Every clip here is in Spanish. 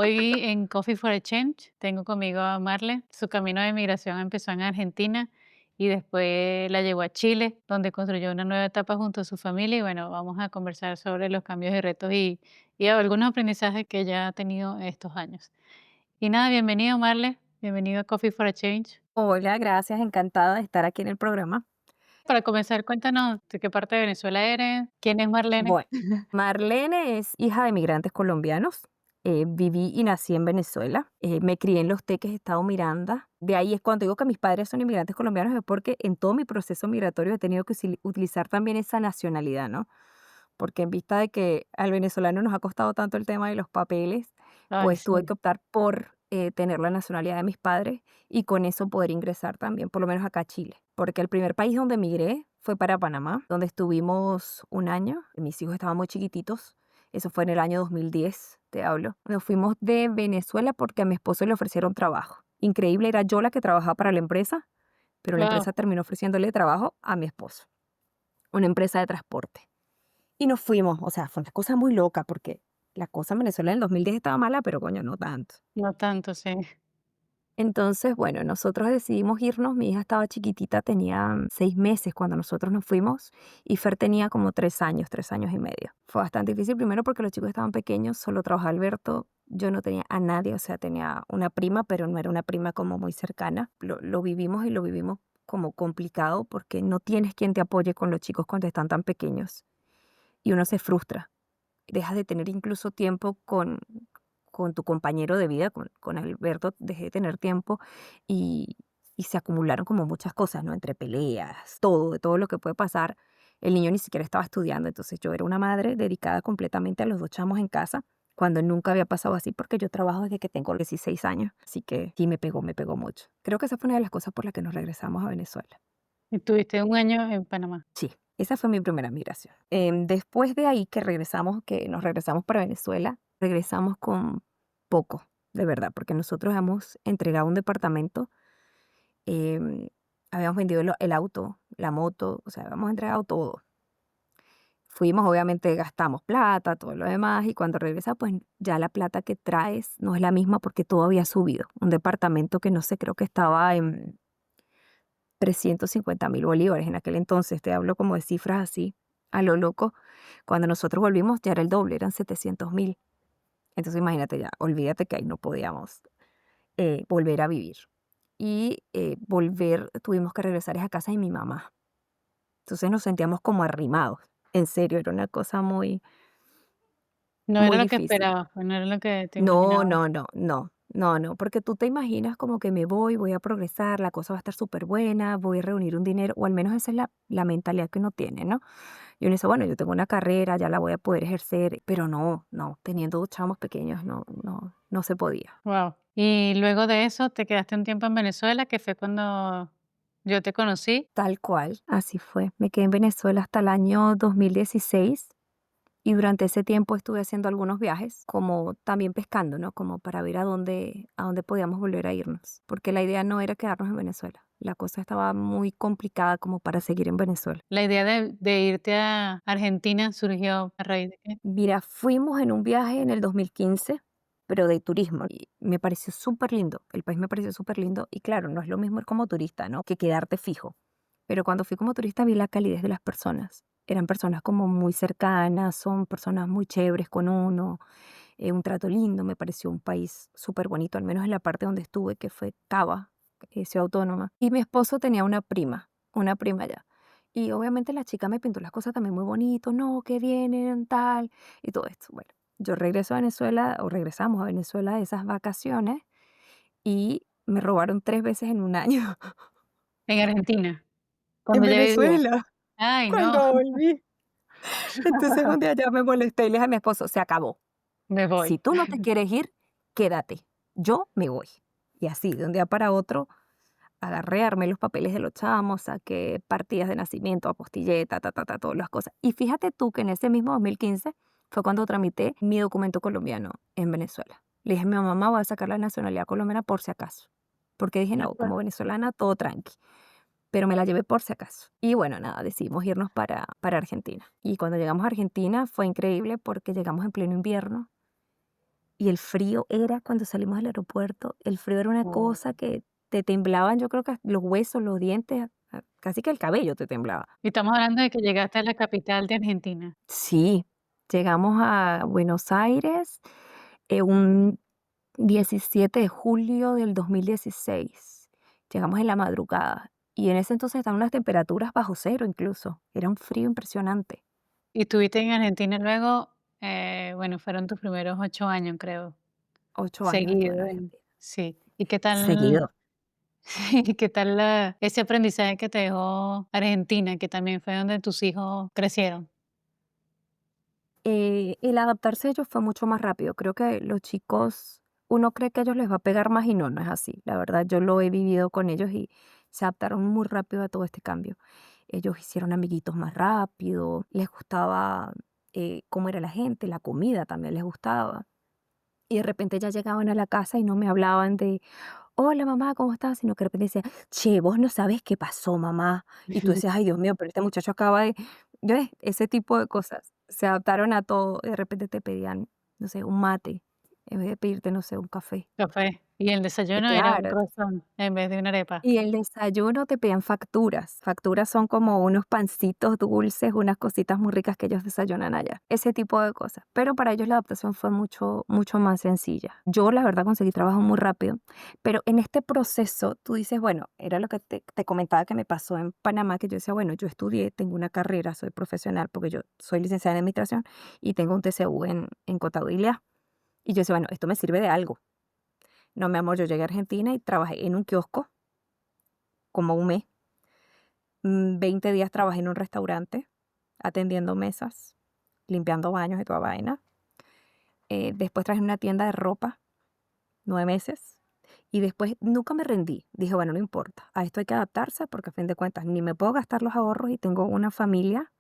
Hoy en Coffee for a Change tengo conmigo a Marle. Su camino de migración empezó en Argentina y después la llevó a Chile, donde construyó una nueva etapa junto a su familia. Y bueno, vamos a conversar sobre los cambios y retos y algunos aprendizajes que ella ha tenido estos años. Y nada, bienvenido Marle, bienvenido a Coffee for a Change. Hola, gracias, encantada de estar aquí en el programa. Para comenzar, cuéntanos de qué parte de Venezuela eres, quién es Marlene. Bueno, Marlene es hija de migrantes colombianos. Viví y nací en Venezuela. Me crié en Los Teques, estado Miranda. De ahí es cuando digo que mis padres son inmigrantes colombianos, es porque en todo mi proceso migratorio he tenido que utilizar también esa nacionalidad, ¿no? Porque en vista de que al venezolano nos ha costado tanto el tema de los papeles, Ay, pues tuve sí, que optar por tener la nacionalidad de mis padres y con eso poder ingresar también, por lo menos acá a Chile. Porque el primer país donde emigré fue para Panamá, donde estuvimos un año. Mis hijos estaban muy chiquititos. Eso fue en el año 2010, te hablo. Nos fuimos de Venezuela porque a mi esposo le ofrecieron trabajo. Increíble, era yo la que trabajaba para la empresa, pero la wow. empresa terminó ofreciéndole trabajo a mi esposo, una empresa de transporte. Y nos fuimos, o sea, fue una cosa muy loca porque la cosa en Venezuela en el 2010 estaba mala, pero coño, no tanto. No tanto, sí. Entonces, bueno, nosotros decidimos irnos, mi hija estaba chiquitita, tenía 6 meses cuando nosotros nos fuimos y Fer tenía como 3 años, 3 años y medio. Fue bastante difícil, primero porque los chicos estaban pequeños, solo trabajaba Alberto, yo no tenía a nadie, o sea, tenía una prima, pero no era una prima como muy cercana. Lo vivimos y lo vivimos como complicado porque no tienes quien te apoye con los chicos cuando están tan pequeños y uno se frustra. Dejas de tener incluso tiempo con tu compañero de vida, con Alberto, dejé de tener tiempo y, y se acumularon como muchas cosas, ¿no? Entre peleas, todo, de todo lo que puede pasar. El niño ni siquiera estaba estudiando, entonces yo era una madre dedicada completamente a los dos chamos en casa, cuando nunca había pasado así, porque yo trabajo desde que tengo 16 años, así que sí me pegó mucho. Creo que esa fue una de las cosas por las que nos regresamos a Venezuela. Y tuviste un año en Panamá. Sí, esa fue mi primera migración. Después de ahí que nos regresamos para Venezuela, regresamos con poco, de verdad, porque nosotros hemos entregado un departamento, em, habíamos vendido el auto, la moto, o sea, habíamos entregado todo. Fuimos, obviamente gastamos plata, todo lo demás, y cuando regresa, pues ya la plata que traes no es la misma porque todo había subido. Un departamento que no sé, creo que estaba en 350.000 bolívares en aquel entonces, te hablo como de cifras así, a lo loco. Cuando nosotros volvimos ya era el doble, eran 700.000. Entonces imagínate ya, olvídate que ahí no podíamos volver a vivir. Y tuvimos que regresar a casa de mi mamá. Entonces nos sentíamos como arrimados. En serio, era una cosa muy, No era muy lo que difícil. esperabas, pues, no era lo que te No, imaginabas. no, no, no, no, no, porque tú te imaginas como que me voy a progresar, la cosa va a estar súper buena, voy a reunir un dinero, o al menos esa es la mentalidad que uno tiene, ¿no? Y uno dice, bueno, yo tengo una carrera, ya la voy a poder ejercer, pero no, no, teniendo dos chamos pequeños, no, no, no se podía. Wow. Y luego de eso te quedaste un tiempo en Venezuela, que fue cuando yo te conocí. Tal cual, así fue. Me quedé en Venezuela hasta el año 2016 y durante ese tiempo estuve haciendo algunos viajes, como también pescando, ¿no? Como para ver a dónde podíamos volver a irnos, porque la idea no era quedarnos en Venezuela. La cosa estaba muy complicada como para seguir en Venezuela. La idea de irte a Argentina surgió a raíz de qué. Mira, fuimos en un viaje en el 2015, pero de turismo, y me pareció súper lindo. El país me pareció súper lindo y claro, no es lo mismo ir como turista, ¿no? Que quedarte fijo. Pero cuando fui como turista vi la calidez de las personas. Eran personas como muy cercanas, son personas muy chéveres con uno, un trato lindo, me pareció un país súper bonito, al menos en la parte donde estuve, que fue Cava, Ciudad Autónoma. Y mi esposo tenía una prima allá. Y obviamente la chica me pintó las cosas también muy bonito, no, que vienen, tal, y todo esto. Bueno, yo regreso a Venezuela, o regresamos a Venezuela de esas vacaciones, y me robaron 3 veces en un año. En Argentina, En cuando ya vivías. Venezuela, Ay, no, cuando volví. Entonces un día ya me molesté y le dije a mi esposo, se acabó. me Si voy. tú no te quieres ir, quédate. Yo me voy. Y así, de un día para otro, agarré, armé los papeles de los chamos, saqué partidas de nacimiento, apostillé, todas las cosas. Y fíjate tú que en ese mismo 2015 fue cuando tramité mi documento colombiano en Venezuela. Le dije a mi mamá, voy a sacar la nacionalidad colombiana por si acaso. Porque dije, no, como venezolana, todo tranqui. Pero me la llevé por si acaso. Y bueno, nada, decidimos irnos para Argentina. Y cuando llegamos a Argentina fue increíble porque llegamos en pleno invierno Y el frío era cuando salimos del aeropuerto, el frío era una Oh. cosa que te temblaban, yo creo que los huesos, los dientes, casi que el cabello te temblaba. Y estamos hablando de que llegaste a la capital de Argentina. Sí, llegamos a Buenos Aires, un 17 de julio del 2016. Llegamos en la madrugada y en ese entonces estaban unas temperaturas bajo cero incluso. Era un frío impresionante. Y estuviste en Argentina luego, bueno, fueron tus primeros 8 años, creo, 8 años estuve en seguido Argentina. sí. ¿Y qué tal Seguido. y qué tal ese aprendizaje que te dejó Argentina, que también fue donde tus hijos crecieron? El adaptarse a ellos fue mucho más rápido. Creo que los chicos, uno cree que a ellos les va a pegar más y no, no es así. La verdad, yo lo he vivido con ellos y se adaptaron muy rápido a todo este cambio. Ellos hicieron amiguitos más rápido, les gustaba cómo era la gente, la comida también les gustaba. Y de repente ya llegaban a la casa y no me hablaban de, hola mamá, ¿cómo estás? Sino que de repente decían, che, vos no sabés qué pasó, mamá. Y tú decías, ay Dios mío, pero este muchacho acaba de, ¿ves? Ese tipo de cosas. Se adaptaron a todo. De repente te pedían, no sé, un mate, en vez de pedirte, no sé, un café. Café. Y el desayuno era un Claro. croissant en vez de una arepa. Y el desayuno te pedían facturas. Facturas son como unos pancitos dulces, unas cositas muy ricas que ellos desayunan allá. Ese tipo de cosas. Pero para ellos la adaptación fue mucho, mucho más sencilla. Yo, la verdad, conseguí trabajo muy rápido. Pero en este proceso, tú dices, bueno, era lo que te comentaba que me pasó en Panamá, que yo decía, bueno, yo estudié, tengo una carrera, soy profesional, porque yo soy licenciada en administración y tengo un TCU en contabilidad. Y yo decía, bueno, esto me sirve de algo. No, mi amor, yo llegué a Argentina y trabajé en un kiosco como un mes. 20 días trabajé en un restaurante, atendiendo mesas, limpiando baños y toda vaina. Después trabajé en una tienda de ropa, 9 meses. Y después nunca me rendí. Dije, bueno, no importa, a esto hay que adaptarse porque a fin de cuentas ni me puedo gastar los ahorros y tengo una familia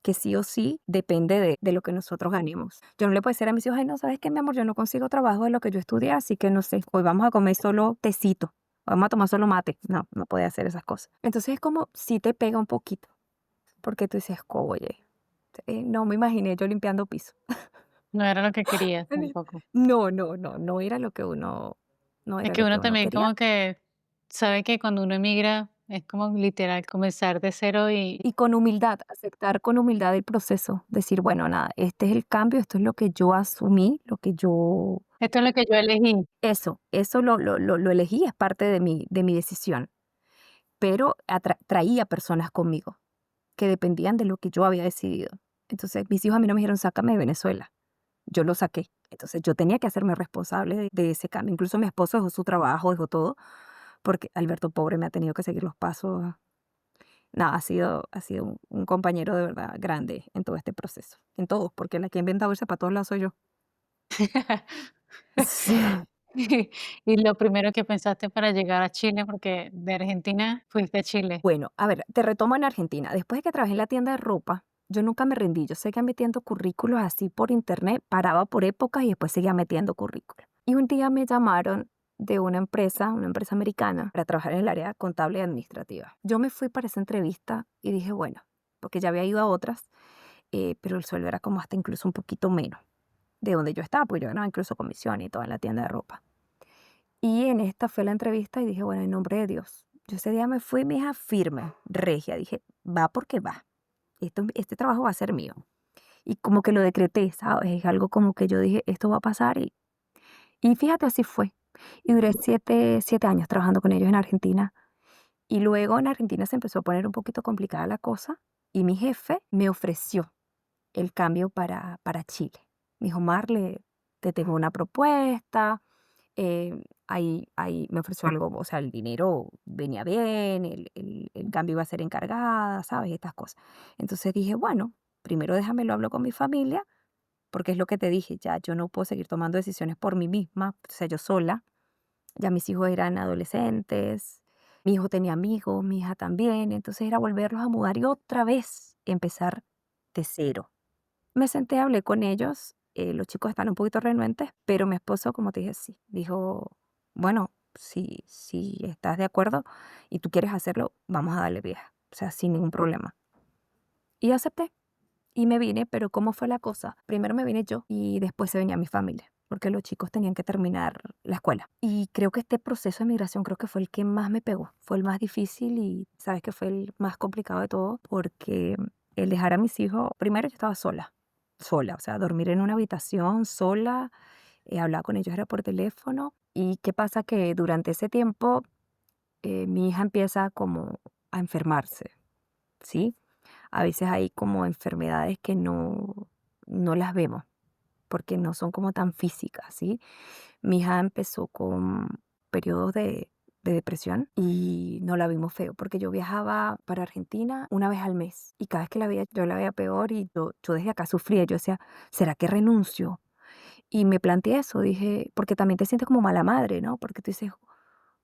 que sí o sí depende de lo que nosotros ganemos. Yo no le puedo decir a mis hijos, ay, no, ¿sabes qué, mi amor? Yo no consigo trabajo de lo que yo estudié, así que no sé, hoy vamos a comer solo tecito, vamos a tomar solo mate. No, no puede hacer esas cosas. Entonces es como si te pega un poquito. Porque tú dices: "Oye, no me imaginé yo limpiando piso". No era lo que querías tampoco. No, no, no, no era lo que uno no Es era que lo que uno uno también quería. como que sabe que cuando uno emigra es como literal comenzar de cero y Y con humildad, aceptar con humildad el proceso, decir: "Bueno, nada, este es el cambio, esto es lo que yo asumí, lo que yo". esto es lo que yo elegí. Eso lo elegí, es parte de mi decisión, pero traía personas conmigo que dependían de lo que yo había decidido. Entonces, mis hijos a mí no me dijeron: "Sácame de Venezuela". Yo lo saqué. Entonces, yo tenía que hacerme responsable de ese cambio. Incluso mi esposo dejó su trabajo, dejó todo, porque Alberto, pobre, me ha tenido que seguir los pasos. Nada, ha sido un compañero de verdad grande en todo este proceso, en todos, porque la que ha inventado irse para todos lados soy yo. Sí. Y lo primero que pensaste para llegar a Chile, porque de Argentina fuiste a Chile. Bueno, a ver, te retomo en Argentina. Después de que trabajé en la tienda de ropa, yo nunca me rendí. Yo seguía metiendo currículos así por internet, paraba por épocas y después seguía metiendo currículos. Y un día me llamaron de una empresa americana, para trabajar en el área contable y administrativa. Yo me fui para esa entrevista y dije, bueno, porque ya había ido a otras, pero el sueldo era como hasta incluso un poquito menos de donde yo estaba, porque yo ganaba incluso comisión y todo en la tienda de ropa. Y en esta fue la entrevista y dije, bueno, en nombre de Dios. Yo ese día me fui, mi hija, firme, regia. Dije, va porque va. Este trabajo va a ser mío. Y como que lo decreté, ¿sabes? Es algo como que yo dije, esto va a pasar. Y fíjate, así fue. Y duré 7 años trabajando con ellos en Argentina. Y luego en Argentina se empezó a poner un poquito complicada la cosa. Y mi jefe me ofreció el cambio para Chile. Me dijo, Marle, te tengo una propuesta. Ahí me ofreció algo, o sea, el dinero venía bien, el cambio iba a ser encargada, ¿sabes? Estas cosas. Entonces dije, bueno, primero déjame lo hablo con mi familia, porque es lo que te dije, ya yo no puedo seguir tomando decisiones por mí misma, o sea, yo sola. Ya mis hijos eran adolescentes, mi hijo tenía amigos, mi hija también, entonces era volverlos a mudar y otra vez empezar de cero. Me senté, hablé con ellos, los chicos están un poquito renuentes, pero mi esposo, como te dije, sí, dijo, bueno, si estás de acuerdo y tú quieres hacerlo, vamos a darle vieja, o sea, sin ningún problema. Y acepté y me vine, pero ¿cómo fue la cosa? Primero me vine yo y después se venía mi familia. porque los chicos tenían que terminar la escuela. Y creo que este proceso de migración creo que fue el que más me pegó, fue el más difícil y sabes que fue el más complicado de todo porque el dejar a mis hijos, primero yo estaba sola, sola, o sea, dormir en una habitación sola, hablaba con ellos era por teléfono. ¿Y qué pasa? Que durante ese tiempo mi hija empieza como a enfermarse, ¿sí? A veces hay como enfermedades que no las vemos porque no son como tan físicas, ¿sí? Mi hija empezó con periodos de depresión y no la vimos feo porque yo viajaba para Argentina una vez al mes y cada vez que la veía yo la veía peor y yo desde acá sufría. Yo decía, ¿será que renuncio? Y me planteé eso, dije, porque también te sientes como mala madre, ¿no? Porque tú dices,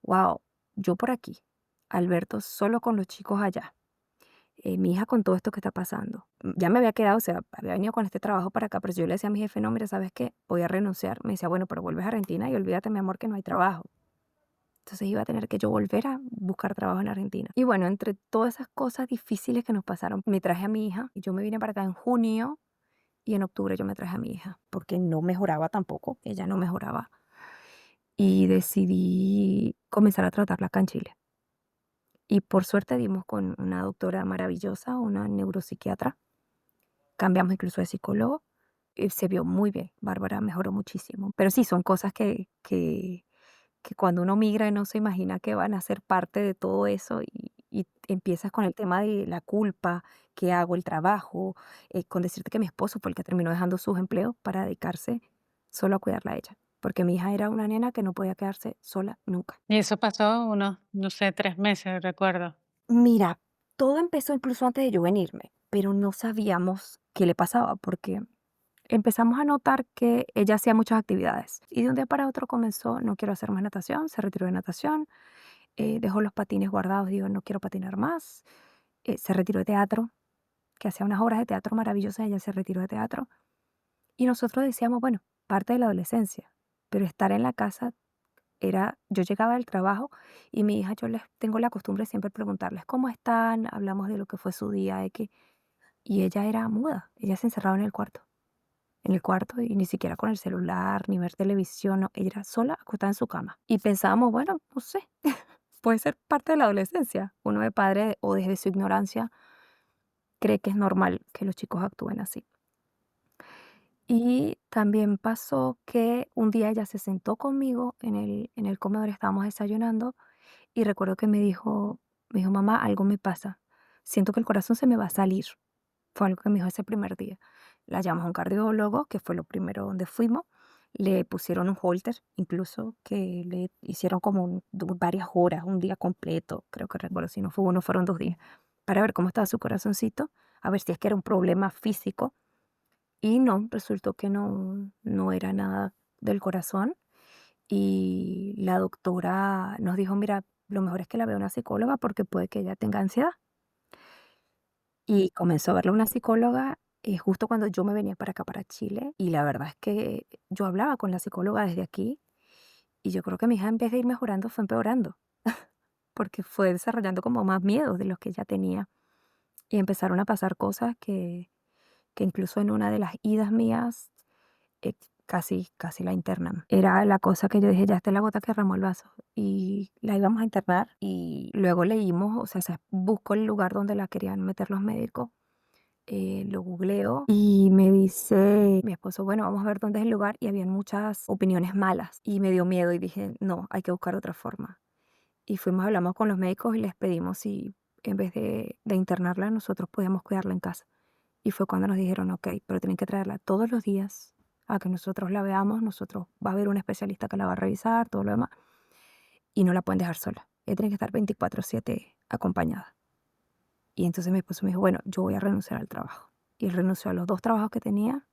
wow, yo por aquí, Alberto solo con los chicos allá, mi hija con todo esto que está pasando. Ya me había quedado, o sea, había venido con este trabajo para acá, pero yo le decía a mi jefe, no, mira, ¿sabes qué? Voy a renunciar. Me decía, bueno, pero vuelves a Argentina y olvídate, mi amor, que no hay trabajo. Entonces iba a tener que yo volver a buscar trabajo en Argentina. Y bueno, entre todas esas cosas difíciles que nos pasaron, me traje a mi hija y yo me vine para acá en junio y en octubre yo me traje a mi hija porque no mejoraba tampoco, ella no mejoraba. Y decidí comenzar a tratarla acá en Chile. Y por suerte dimos con una doctora maravillosa, una neuropsiquiatra. Cambiamos incluso de psicólogo y se vio muy bien. Bárbara mejoró muchísimo. Pero sí, son cosas que cuando uno migra no se imagina que van a ser parte de todo eso y empiezas con el tema de la culpa, que hago el trabajo, con decirte que mi esposo fue el que terminó dejando sus empleos para dedicarse solo a cuidarla a ella. Porque mi hija era una nena que no podía quedarse sola nunca. Y eso pasó unos, no sé, 3 meses, recuerdo. Mira, todo empezó incluso antes de yo venirme, pero no sabíamos qué le pasaba porque empezamos a notar que ella hacía muchas actividades y de un día para otro comenzó, no quiero hacer más natación, se retiró de natación, dejó los patines guardados, digo, no quiero patinar más, se retiró de teatro, que hacía unas obras de teatro maravillosas, ella se retiró de teatro y nosotros decíamos, bueno, parte de la adolescencia, pero estar en la casa era, yo llegaba del trabajo y mi hija, yo les tengo la costumbre de siempre preguntarles cómo están, hablamos de lo que fue su día, y ella era muda, ella se encerraba en el cuarto y ni siquiera con el celular, ni ver televisión, no, ella era sola acostada en su cama. Y pensábamos, bueno, no sé, puede ser parte de la adolescencia. Uno de padre o desde su ignorancia cree que es normal que los chicos actúen así. Y también pasó que un día ella se sentó conmigo en el comedor, estábamos desayunando, y recuerdo que me dijo: "Mamá, algo me pasa. Siento que el corazón se me va a salir". Fue algo que me dijo ese primer día. La llamamos a un cardiólogo, que fue lo primero donde fuimos. Le pusieron un holter, incluso que le hicieron como varias horas, un día completo, creo que recuerdo, si no fue uno, fueron 2 días, para ver cómo estaba su corazoncito, a ver si es que era un problema físico. Y no, resultó que no era nada del corazón. Y la doctora nos dijo, mira, lo mejor es que la vea una psicóloga porque puede que ella tenga ansiedad. Y comenzó a verla una psicóloga justo cuando yo me venía para acá, para Chile. Y la verdad es que yo hablaba con la psicóloga desde aquí y yo creo que mi hija en vez de ir mejorando fue empeorando porque fue desarrollando como más miedos de los que ella tenía. Y empezaron a pasar cosas que incluso en una de las idas mías casi la internan. Era la cosa que yo dije, ya esta es la gota que derramó el vaso. Y la íbamos a internar y luego leímos, o sea, se buscó el lugar donde la querían meter los médicos, lo googleo y me dice mi esposo, bueno, vamos a ver dónde es el lugar y habían muchas opiniones malas y me dio miedo y dije, no, hay que buscar otra forma. Y fuimos, hablamos con los médicos y les pedimos si en vez de internarla nosotros podíamos cuidarla en casa. Y fue cuando nos dijeron, ok, pero tienen que traerla todos los días a que nosotros la veamos, nosotros va a haber un especialista que la va a revisar, todo lo demás, y no la pueden dejar sola. Ella tiene que estar 24/7 acompañada. Y entonces mi esposo me dijo, bueno, yo voy a renunciar al trabajo. Y él renunció a los 2 trabajos que tenía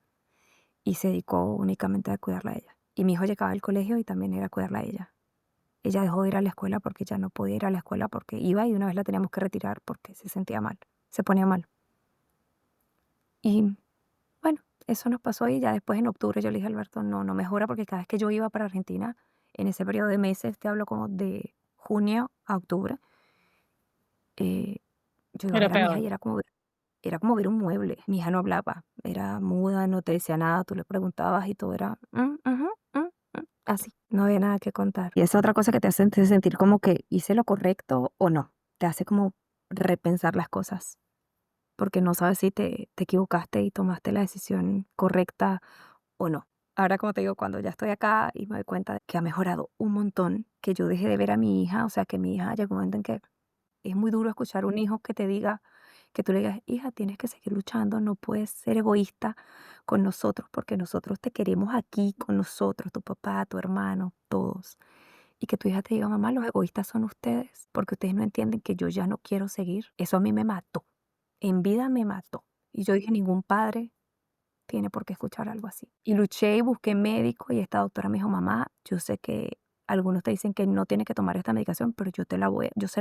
y se dedicó únicamente a cuidarla a ella. Y mi hijo llegaba al colegio y también era cuidarla a ella. Ella dejó de ir a la escuela porque ya no podía ir a la escuela porque iba y una vez la teníamos que retirar porque se sentía mal, se ponía mal. Y bueno, eso nos pasó y ya después en octubre yo le dije a Alberto, no, no mejora porque cada vez que yo iba para Argentina, en ese periodo de meses, te hablo como de junio a octubre, eh, yo iba a Era ver a mi hija peor. y era como, era como ver un mueble. Mi hija no hablaba, era muda, no te decía nada, tú le preguntabas y todo era, ujú, así, no había nada que contar. Y esa otra cosa que te hace sentir como que hice lo correcto o no, te hace como repensar las cosas, porque no sabes si te equivocaste y tomaste la decisión correcta o no. Ahora, como te digo, cuando ya estoy acá y me doy cuenta de que ha mejorado un montón, que yo dejé de ver a mi hija, o sea, que mi hija llegó un momento en que es muy duro escuchar un hijo que te diga, que tú le digas, hija, tienes que seguir luchando, no puedes ser egoísta con nosotros, porque nosotros te queremos aquí con nosotros, tu papá, tu hermano, todos. Y que tu hija te diga, mamá, los egoístas son ustedes, porque ustedes no entienden que yo ya no quiero seguir. Eso a mí me mató, en vida me mató. Y yo dije, ningún padre tiene por qué escuchar algo así. Y luché y busqué médico y esta doctora me dijo, mamá, yo sé que algunos te dicen que no tienes que tomar esta medicación, pero yo se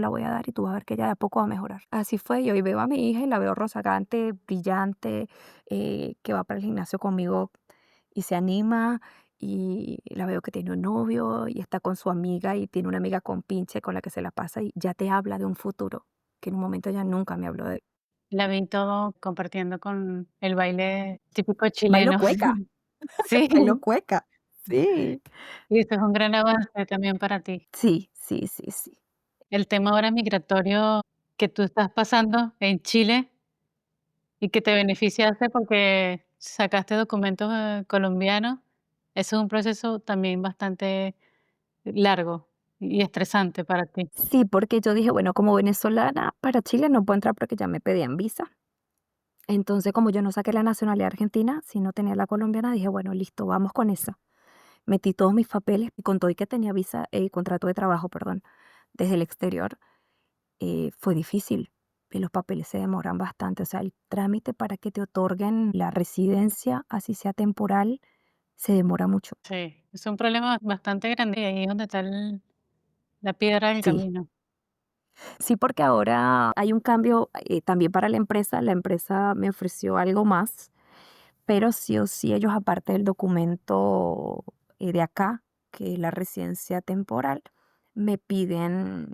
la voy a dar y tú vas a ver que ella de a poco va a mejorar. Así fue, y hoy veo a mi hija y la veo rozagante, brillante, que va para el gimnasio conmigo y se anima, y la veo que tiene un novio y está con su amiga y tiene una amiga con pinche con la que se la pasa y ya te habla de un futuro, que en un momento ella nunca me habló de La vi todo compartiendo con el baile típico bailo chileno. cueca, Sí, bailo cueca. Sí. y eso es un gran avance también para ti. Sí, sí, sí, sí. El tema ahora migratorio que tú estás pasando en Chile y que te beneficiaste porque sacaste documentos, colombianos, eso es un proceso también bastante largo y estresante para ti. Sí, porque yo dije, bueno, como venezolana para Chile no puedo entrar porque ya me pedían visa. Entonces, como yo no saqué la nacionalidad argentina, sino tenía la colombiana, dije, bueno, listo, vamos con esa. Metí todos mis papeles y con todo y que tenía visa, contrato de trabajo, perdón, desde el exterior, fue difícil. Y los papeles se demoran bastante. O sea, el trámite para que te otorguen la residencia, así sea temporal, se demora mucho. Sí, es un problema bastante grande y ahí es donde está la piedra del Sí, camino. sí, porque ahora hay un cambio también para la empresa. La empresa me ofreció algo más, pero sí o sí ellos, aparte del documento de acá, que es la residencia temporal, me piden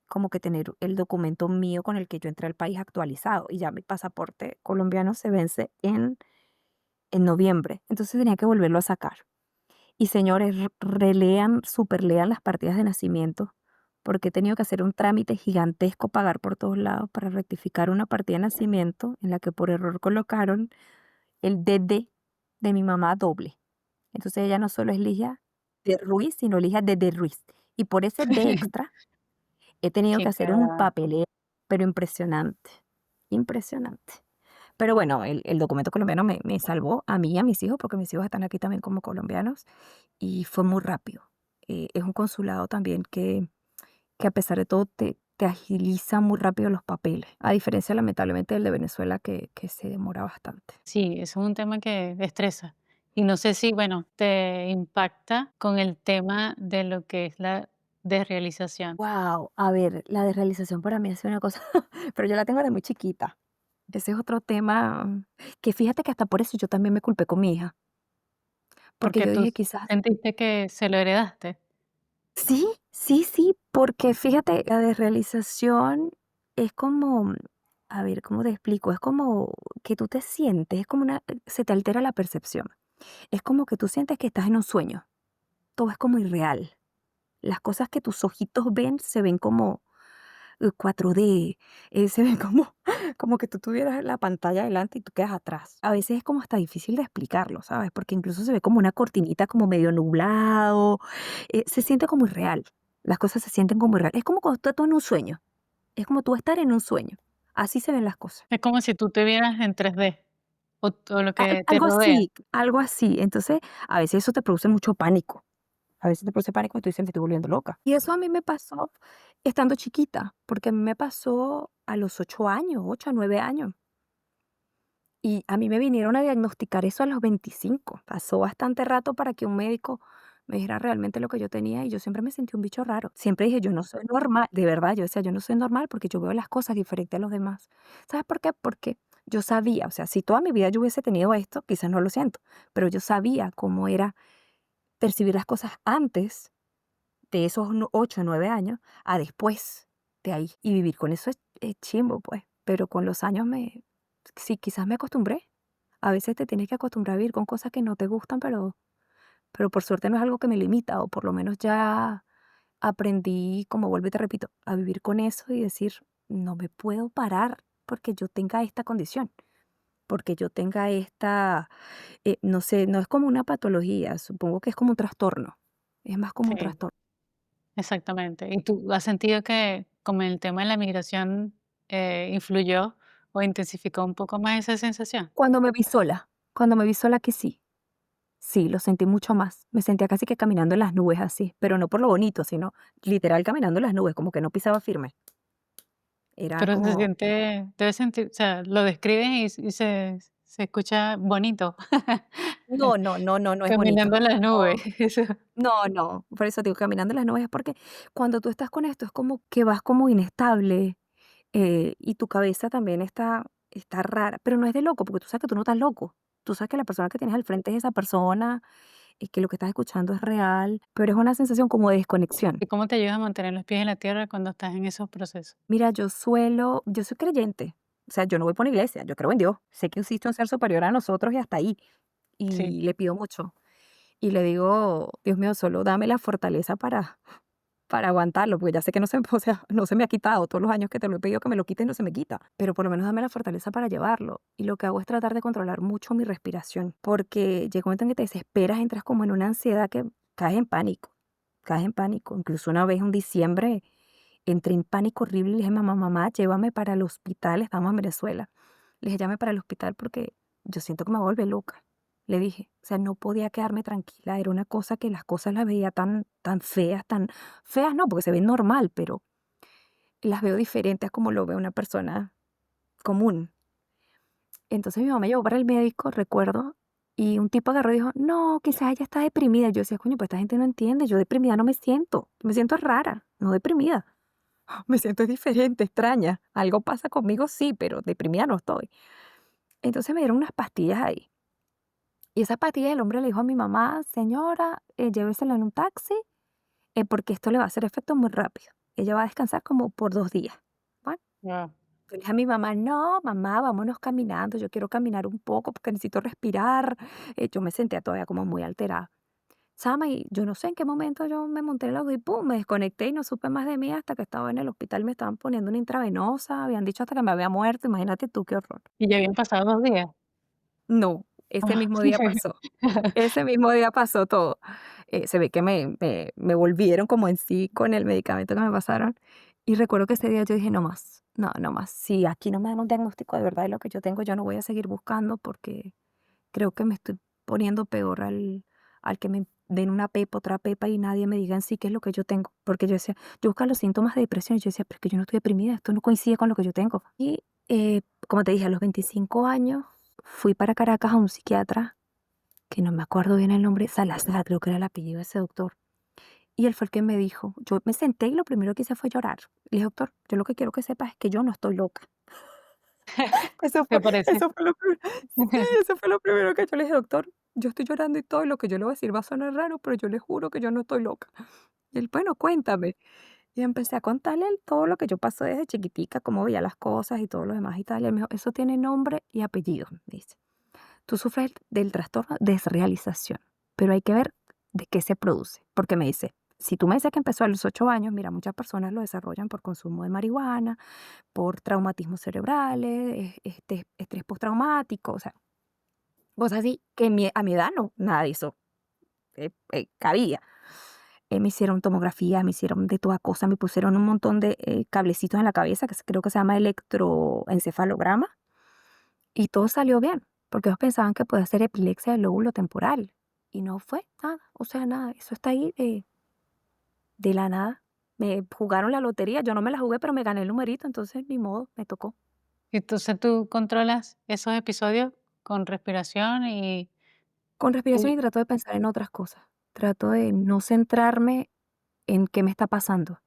como que tener el documento mío con el que yo entré al país actualizado. Y ya mi pasaporte colombiano se vence en noviembre. Entonces tenía que volverlo a sacar. Y señores, relean, superlean las partidas de nacimiento, porque he tenido que hacer un trámite gigantesco, pagar por todos lados para rectificar una partida de nacimiento en la que por error colocaron el DD de mi mamá doble. Entonces ella no solo es Ligia de Ruiz, sino Ligia de Ruiz. Y por ese D extra he tenido Sí, que hacer un papeleo, pero impresionante, impresionante. Pero bueno, el documento colombiano me salvó a mí y a mis hijos, porque mis hijos están aquí también como colombianos, y fue muy rápido. Es un consulado también que a pesar de todo te agiliza muy rápido los papeles, a diferencia lamentablemente del de Venezuela que se demora bastante. sí, eso es un tema que estresa. Y no sé si, bueno, te impacta con el tema de lo que es la desrealización. Wow, a ver, la desrealización para mí ha sido una cosa, pero yo la tengo de muy chiquita. Ese es otro tema que fíjate que hasta por eso yo también me culpé con mi hija, porque Porque yo tú dije quizás sentiste que se lo heredaste. sí, sí, sí, porque fíjate, la desrealización es como, a ver, ¿cómo te explico? Es como que tú te sientes, es como se te altera la percepción. Es como que tú sientes que estás en un sueño. Todo es como irreal. Las cosas que tus ojitos ven se ven como 4D, se ven como, como que tú tuvieras la pantalla delante y tú quedas atrás. A veces es como hasta difícil de explicarlo, ¿sabes? Porque incluso se ve como una cortinita como medio nublado, se siente como irreal. Las cosas se sienten como irreal. Es como cuando tú estás en un sueño. Es como tú estar en un sueño. Así se ven las cosas. Es como si tú te vieras en 3D o lo que te Algo rodea. así, algo así. Entonces, a veces eso te produce mucho pánico. A veces te produce pánico y tú dices, me estoy volviendo loca. Y eso a mí me pasó estando chiquita, porque a mí me pasó a los 8 años, 8 a 9 años. Y a mí me vinieron a diagnosticar eso a los 25. Pasó bastante rato para que un médico me dijera realmente lo que yo tenía y yo siempre me sentí un bicho raro. Siempre dije, yo no soy normal. De verdad, yo decía, yo no soy normal porque yo veo las cosas diferente a los demás. ¿Sabes por qué? Porque yo sabía, o sea, si toda mi vida yo hubiese tenido esto, quizás no lo siento, pero yo sabía cómo era percibir las cosas antes de esos 8 o 9 años a después de ahí. Y vivir con eso es chimbo, pues. Pero con los años me Sí, quizás me acostumbré. A veces te tienes que acostumbrar a vivir con cosas que no te gustan, pero por suerte no es algo que me limita, o por lo menos ya aprendí, como vuelvo y te repito, a vivir con eso y decir, no me puedo parar porque yo tenga esta condición, porque yo tenga esta, no sé, no es como una patología, supongo que es como un trastorno, es más como un Sí, trastorno. exactamente. ¿Y tú has sentido que como el tema de la migración influyó o intensificó un poco más esa sensación? Cuando me vi sola que sí, sí, lo sentí mucho más. Me sentía casi que caminando en las nubes así, pero no por lo bonito, sino literal caminando en las nubes, como que no pisaba firme. Era Pero se como, siente, debe sentir, o sea, lo describen y se escucha bonito, no, no, no, no, no es bonito. caminando en las nubes. Eso. No, no, por eso digo, caminando en las nubes es porque cuando tú estás con esto es como que vas como inestable, y tu cabeza también está rara, pero no es de loco, porque tú sabes que tú no estás loco. Tú sabes que la persona que tienes al frente es esa persona y que lo que estás escuchando es real, pero es una sensación como de desconexión. ¿Y cómo te ayuda a mantener los pies en la tierra cuando estás en esos procesos? Mira, yo soy creyente, o sea, yo no voy por una iglesia, yo creo en Dios, sé que existe un ser superior a nosotros y hasta ahí, Sí. y le pido mucho. Y le digo: "Dios mío, solo dame la fortaleza para aguantarlo", porque ya sé que no se o sea, no se me ha quitado, todos los años que te lo he pedido que me lo quites, no se me quita, pero por lo menos dame la fortaleza para llevarlo. Y lo que hago es tratar de controlar mucho mi respiración, porque llega un momento en que te desesperas, entras como en una ansiedad que caes en pánico, caes en pánico. Incluso una vez en diciembre entré en pánico horrible y le dije: "Mamá, mamá, llévame para el hospital", estábamos en Venezuela. Le dije: "Llévame para el hospital porque yo siento que me voy a volver loca", le dije. O sea, no podía quedarme tranquila, era una cosa que las cosas las veía tan feas, tan feas no, porque se ven normal, pero las veo diferentes a como lo ve una persona común. Entonces mi mamá me llevó para el médico, recuerdo, y un tipo agarró y dijo: "No, quizás ella está deprimida". Yo decía: "Coño, pues esta gente no entiende, yo deprimida no me siento rara, no deprimida". Me siento diferente, extraña. Algo pasa conmigo, sí, pero deprimida no estoy. Entonces me dieron unas pastillas ahí. Y esas pastillas el hombre le dijo a mi mamá: "Señora, llévesela en un taxi, porque esto le va a hacer efecto muy rápido. Ella va a descansar como por 2 días". Bueno, Guau. yo le dije a mi mamá: "No, mamá, vámonos caminando. Yo quiero caminar un poco porque necesito respirar". Yo me sentía todavía como muy alterada. Chama, y yo no sé en qué momento yo me monté en el auto y pum, me desconecté y no supe más de mí hasta que estaba en el hospital, me estaban poniendo una intravenosa, habían dicho hasta que me había muerto, imagínate tú, qué horror. Y ya habían pasado 2 días. No, ese mismo día pasó, ese mismo día pasó todo. Se ve que me volvieron como en sí con el medicamento que me pasaron, y recuerdo que ese día yo dije: "No más, no, no más. Si aquí no me dan un diagnóstico de verdad de lo que yo tengo, yo no voy a seguir buscando porque creo que me estoy poniendo peor al que me den una pepa, otra pepa y nadie me diga en sí qué es lo que yo tengo". Porque yo decía, yo buscaba los síntomas de depresión y yo decía, pero es que yo no estoy deprimida, esto no coincide con lo que yo tengo. Y como te dije, a los 25 años fui para Caracas a un psiquiatra, que no me acuerdo bien el nombre, Salazar, creo que era el apellido de ese doctor. Y él fue el que me dijo, yo me senté y lo primero que hice fue llorar. Le dije: "Doctor, yo lo que quiero que sepas es que yo no estoy loca". Eso ¿Te fue parece? eso fue lo pri sí, eso fue lo primero que yo le dije: "Doctor, yo estoy llorando y todo, y lo que yo le voy a decir va a sonar raro, pero yo le juro que yo no estoy loca". Y él: "Bueno, cuéntame". Y empecé a contarle él todo lo que yo pasé desde chiquitica, cómo veía las cosas y todo lo demás y tal. Y él me dijo: "Eso tiene nombre y apellido", me dice. "Tú sufres del trastorno de desrealización, pero hay que ver de qué se produce". Porque me dice: "Si tú me dices que empezó a los 8 años, mira, muchas personas lo desarrollan por consumo de marihuana, por traumatismos cerebrales, estrés postraumático, o sea, cosas así que a mi edad no, nada de eso cabía". Me hicieron tomografía, me hicieron de toda cosa, me pusieron un montón de cablecitos en la cabeza, creo que se llama electroencefalograma, y todo salió bien, porque ellos pensaban que podía ser epilepsia del lóbulo temporal, y no fue nada, o sea, nada, eso está ahí de la nada. Me jugaron la lotería, yo no me la jugué, pero me gané el numerito, entonces ni modo, me tocó. Entonces, ¿tú controlas esos episodios con respiración Con respiración y y trato de pensar en otras cosas. Trato de no centrarme en qué me está pasando,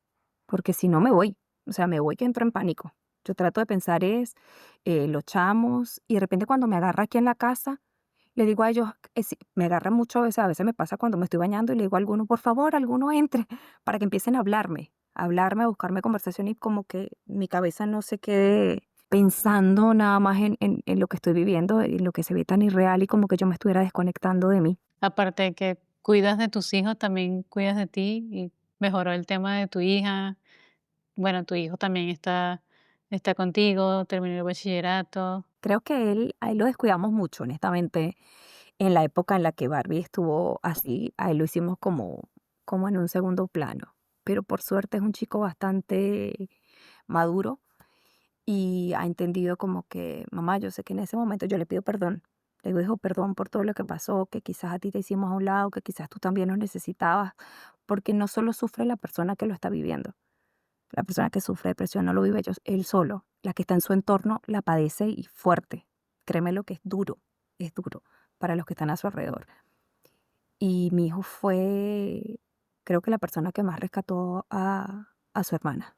porque si no me voy, o sea, me voy que entro en pánico. Yo trato de pensar es, los chamos, y de repente cuando me agarra aquí en la casa, le digo a ellos, me agarra mucho, a veces me pasa cuando me estoy bañando y le digo a alguno, por favor, alguno entre, para que empiecen a hablarme, a buscarme conversación y como que mi cabeza no se quede. pensando nada más en lo que estoy viviendo, en lo que se ve tan irreal y como que yo me estuviera desconectando de mí. Aparte de que cuidas de tus hijos, también cuidas de ti y mejoró el tema de tu hija. Bueno, tu hijo también está contigo, terminó el bachillerato. Creo que a él lo descuidamos mucho, honestamente, en la época en la que Barbie estuvo así, a él lo hicimos como en un segundo plano. Pero por suerte es un chico bastante maduro y ha entendido como que, mamá, yo sé que en ese momento yo le pido perdón. Le digo, hijo, perdón por todo lo que pasó, que quizás a ti te hicimos a un lado, que quizás tú también nos necesitabas, porque no solo sufre la persona que lo está viviendo. La persona que sufre depresión no lo vive él solo. La que está en su entorno la padece y fuerte. Créeme lo que es duro para los que están a su alrededor. Y mi hijo fue, creo que la persona que más rescató a su hermana.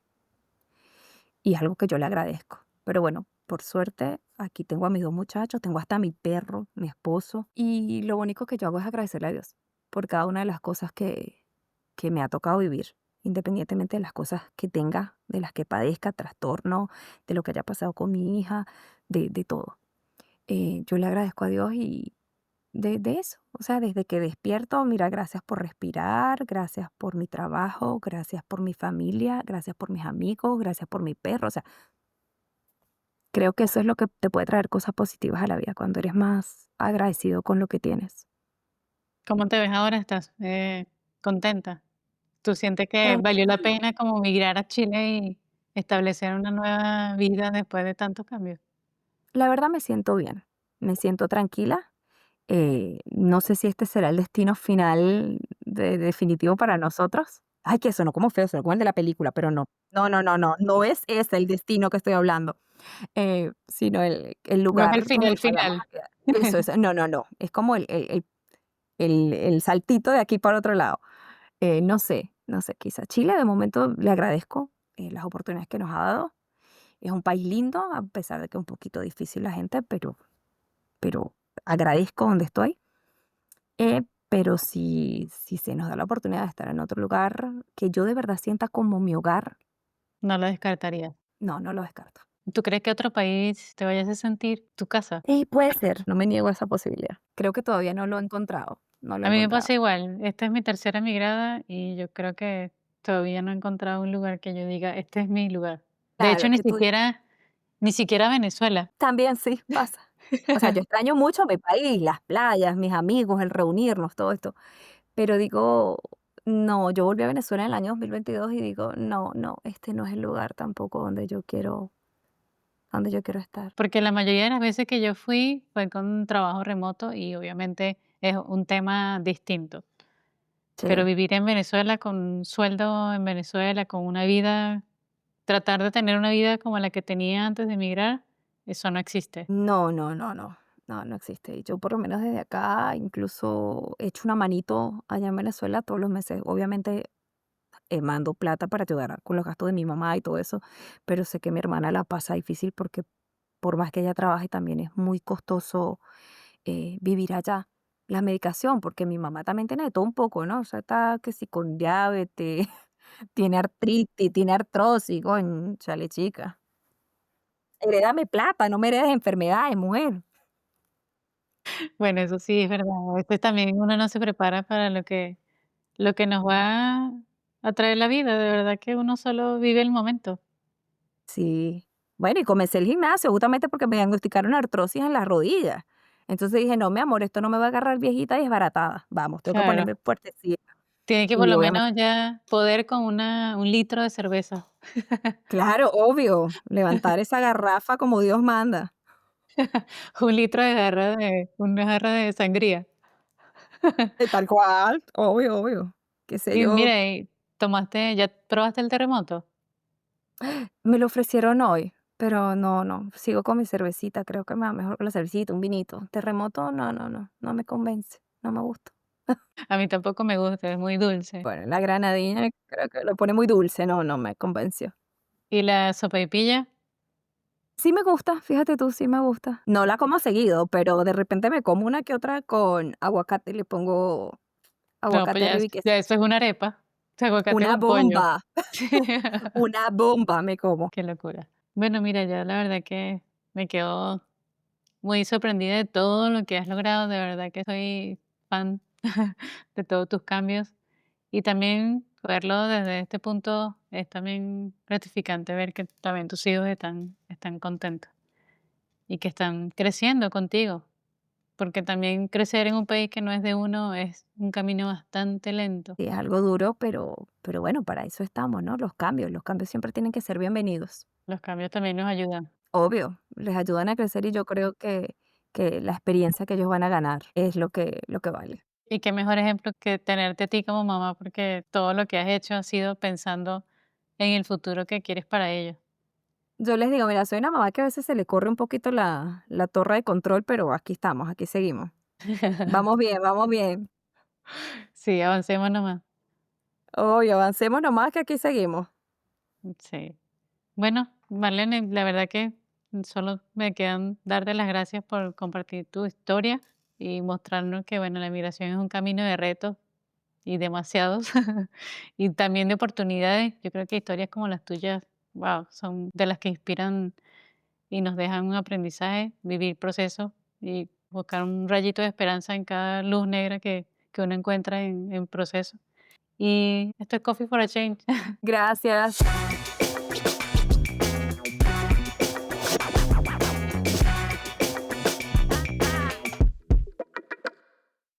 Y es algo que yo le agradezco. Pero bueno, por suerte, aquí tengo a mis dos muchachos, tengo hasta mi perro, mi esposo. Y lo único que yo hago es agradecerle a Dios por cada una de las cosas que me ha tocado vivir, independientemente de las cosas que tenga, de las que padezca, trastorno, de lo que haya pasado con mi hija, de todo. Yo le agradezco a Dios y de eso, o sea, desde que despierto, mira, gracias por respirar, gracias por mi trabajo, gracias por mi familia, gracias por mis amigos, gracias por mi perro, o sea, creo que eso es lo que te puede traer cosas positivas a la vida, cuando eres más agradecido con lo que tienes. ¿Cómo te ves ahora? ¿Estás contenta? ¿Tú sientes que Em, valió la pena como migrar a Chile y establecer una nueva vida después de tantos cambios? la verdad me siento bien, me siento tranquila. No sé si este será el destino final definitivo para nosotros. Ay, que sonó como feo, sonó como el de la película, pero no. No, no, no, no, no es ese el destino que estoy hablando, sino el No es el lugar donde final nos vayamos final. a quedar. Eso, no, no, no, es como el saltito de aquí para otro lado. No sé, no sé, quizá Chile de momento le agradezco las oportunidades que nos ha dado. Es un país lindo, a pesar de que es un poquito difícil la gente, pero agradezco donde estoy. Pero si se nos da la oportunidad de estar en otro lugar que yo de verdad sienta como mi hogar, No lo descartarías. no, no lo descarto. ¿Tú crees que otro país te vayas a sentir tu casa? Puede ser, no me niego a esa posibilidad. Creo que todavía no lo he encontrado, no lo he A mí me encontrado. pasa igual. Esta es mi tercera migrada y yo creo que todavía no he encontrado un lugar que yo diga, este es mi lugar. De hecho, Claro, que tú ni siquiera Venezuela. también sí, pasa. O sea, yo extraño mucho mi país, las playas, mis amigos, el reunirnos, todo esto. Pero digo, no, yo volví a Venezuela en el año 2022 y digo, no, no, este no es el lugar tampoco donde yo quiero estar. Porque la mayoría de las veces que yo fui fue con un trabajo remoto y obviamente es un tema distinto. Pero Sí. vivir en Venezuela con un sueldo en Venezuela, con una vida, tratar de tener una vida como la que tenía antes de emigrar, eso no existe. No, no, no, no, no, no existe. Y yo por lo menos desde acá incluso he hecho una manito allá en Venezuela todos los meses. Obviamente mando plata para ayudar con los gastos de mi mamá y todo eso, pero sé que mi hermana la pasa difícil porque por más que ella trabaje también es muy costoso vivir allá. La medicación, porque mi mamá también tiene de todo un poco, ¿no? O sea, está que si con diabetes, tiene artritis, tiene artrosis, chale chica. Heredame plata, no me heredes enfermedades, mujer. Bueno, eso sí es verdad. A veces también uno no se prepara para lo que nos va a traer la vida. De verdad que uno solo vive el momento. Sí. Bueno, y comencé el gimnasio justamente porque me diagnosticaron artrosis en las rodillas. Entonces dije: "No, mi amor, esto no me va a agarrar viejita y desbaratada. Vamos, tengo que Claro, ponerme fuertecita". tiene que por Y lo obviamente menos ya poder con un litro de cerveza, claro, obvio, levantar esa garrafa como Dios manda. un litro una jarra de sangría. Tal cual, obvio, obvio. Qué sé Y yo, mira, ¿ya probaste el terremoto? me lo ofrecieron hoy, pero no, no, sigo con mi cervecita, creo que me va mejor con la cervecita, un vinito. Terremoto, no, no, no, no me convence, no me gusta. A mí tampoco me gusta, es muy dulce. Bueno, la granadina creo que lo pone muy dulce, no, no me convenció. ¿Y la sopaipilla? Sí me gusta, fíjate tú, sí me gusta. No la como seguido, pero de repente me como una que otra con aguacate, le pongo No, pues aguacate arriba y queso. ya eso es una arepa, aguacate Una con pollo. bomba, una bomba me como. Qué locura. Bueno, mira, ya la verdad que me quedo muy sorprendida de todo lo que has logrado, de verdad que soy fan de todos tus cambios. Y también verlo desde este punto es también gratificante ver que también tus hijos están contentos y que están creciendo contigo, porque también crecer en un país que no es de uno es un camino bastante lento. Sí, es algo duro, pero bueno, para eso estamos, ¿no? Los cambios siempre tienen que ser bienvenidos. Los cambios también nos ayudan. Obvio, les ayudan a crecer y yo creo que la experiencia que ellos van a ganar es lo que vale. Y qué mejor ejemplo que tenerte a ti como mamá, porque todo lo que has hecho ha sido pensando en el futuro que quieres para ellos. Yo les digo, mira, soy una mamá que a veces se le corre un poquito la torre de control, pero aquí estamos, aquí seguimos. Vamos bien, vamos bien. Sí, avancemos nomás. Oye, avancemos nomás que aquí seguimos. Sí. Bueno, Marlene, la verdad que solo me quedan darte las gracias por compartir tu historia y mostrarnos que, bueno, la migración es un camino de retos y demasiados, y también de oportunidades. Yo creo que historias como las tuyas, wow, son de las que inspiran y nos dejan un aprendizaje, vivir procesos y buscar un rayito de esperanza en cada luz negra que uno encuentra en proceso. Y esto es Coffee for a Change. Gracias.